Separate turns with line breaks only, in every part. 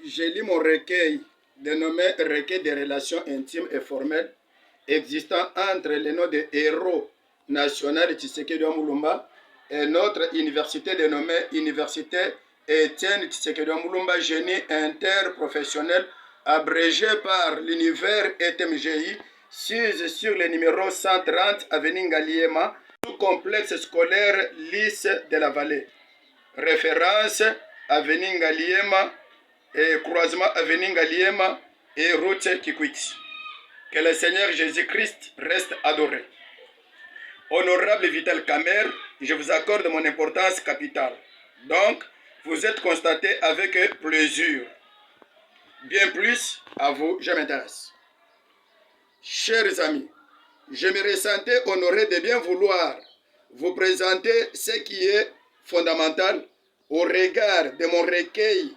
j'ai lu mon recueil dénommé Recueil des relations intimes et formelles existant entre les noms de héros national Tshisekedi Mulumba et notre université dénommée Université Étienne Tshisekedi Mulumba, génie interprofessionnel, abrégé par l'univers ETMGI, sur le numéro 130 avenue Ngaliema, sous complexe scolaire Lys de la Vallée. Référence avenue Ngaliema et croisement avenue Ngaliema et route Kikwiti. Que le Seigneur Jésus-Christ reste adoré. Honorable Vital Kamer, je vous accorde mon importance capitale. Donc, vous êtes constaté avec plaisir. Bien plus, à vous, je m'intéresse. Chers amis, je me ressentais honoré de bien vouloir vous présenter ce qui est fondamental au regard de mon recueil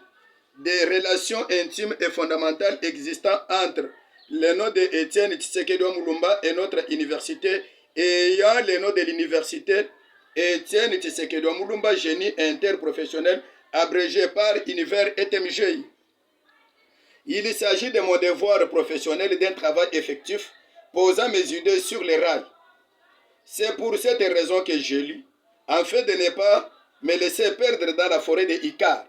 des relations intimes et fondamentales existant entre le nom de Étienne Tshisekedi Mulumba et notre université, ayant le nom de l'université Étienne Tshisekedi Mulumba, génie interprofessionnel, abrégé par univers ETMGI. Il s'agit de mon devoir professionnel d'un travail effectif posant mes idées sur les rails. C'est pour cette raison que je lis, afin de ne pas me laisser perdre dans la forêt de Icar.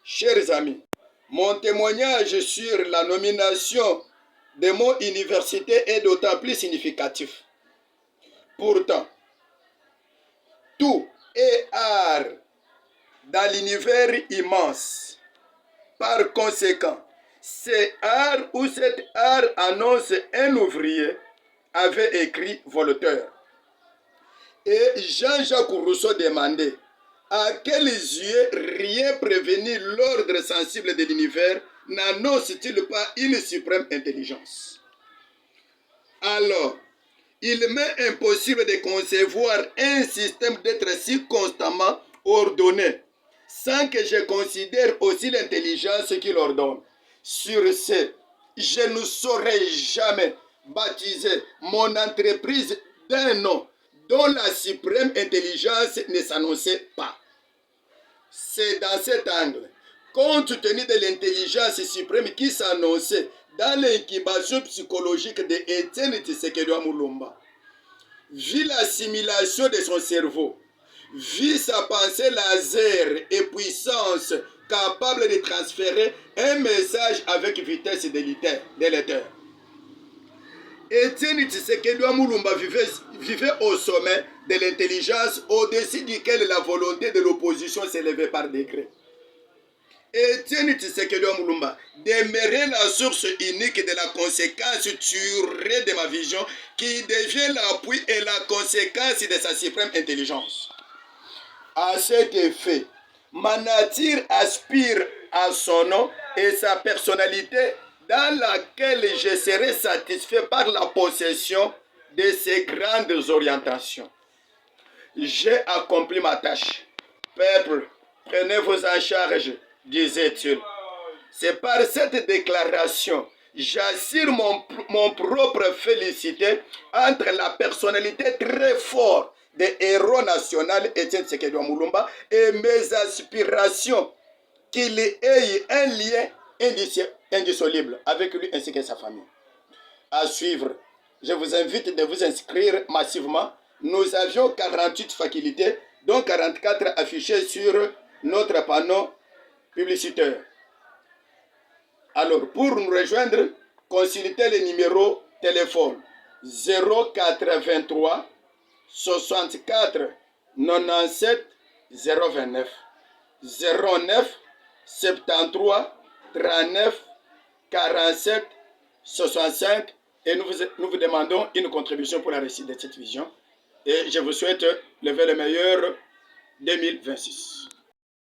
Chers amis, mon témoignage sur la nomination de mon université est d'autant plus significatif. Pourtant, tout est art dans l'univers immense. Par conséquent, c'est art ou cet art annonce un ouvrier, avait écrit Voltaire. Et Jean-Jacques Rousseau demandait à quels yeux rien prévenir l'ordre sensible de l'univers n'annonce-t-il pas une suprême intelligence? Alors, il m'est impossible de concevoir un système d'être si constamment ordonné sans que je considère aussi l'intelligence qu'il ordonne. Sur ce, je ne saurais jamais baptiser mon entreprise d'un nom dont la suprême intelligence ne s'annonçait pas. C'est dans cet angle, compte tenu de l'intelligence suprême qui s'annonçait dans l'incubation psychologique de Étienne Tshisekedi Mulumba, vu l'assimilation de son cerveau, vu sa pensée laser et puissance capable de transférer un message avec vitesse délétère. Étienne Tshisekedi Mulumba vivait au sommet de l'intelligence au-dessus duquel la volonté de l'opposition s'élevait par degrés. Étienne Tshisekedi Mulumba demeurait la source unique de la conséquence turée de ma vision qui devient l'appui et la conséquence de sa suprême intelligence. À cet effet, ma nature aspire à son nom et sa personnalité dans laquelle je serai satisfait par la possession de ces grandes orientations. J'ai accompli ma tâche. Peuple, prenez-vous en charge, disait-il. C'est par cette déclaration, j'assure mon propre félicité entre la personnalité très forte des héros national Étienne Tshisekedi Mulumba et mes aspirations qu'il ait un lien indissoluble avec lui ainsi que sa famille. À suivre, je vous invite de vous inscrire massivement. Nous avions 48 facultés, dont 44 affichées sur notre panneau publicitaire. Alors, pour nous rejoindre, consultez le numéro téléphone 083 64 97 029 09 73 39 47 65 et nous vous demandons une contribution pour la réussite de cette vision et je vous souhaite le meilleur 2026.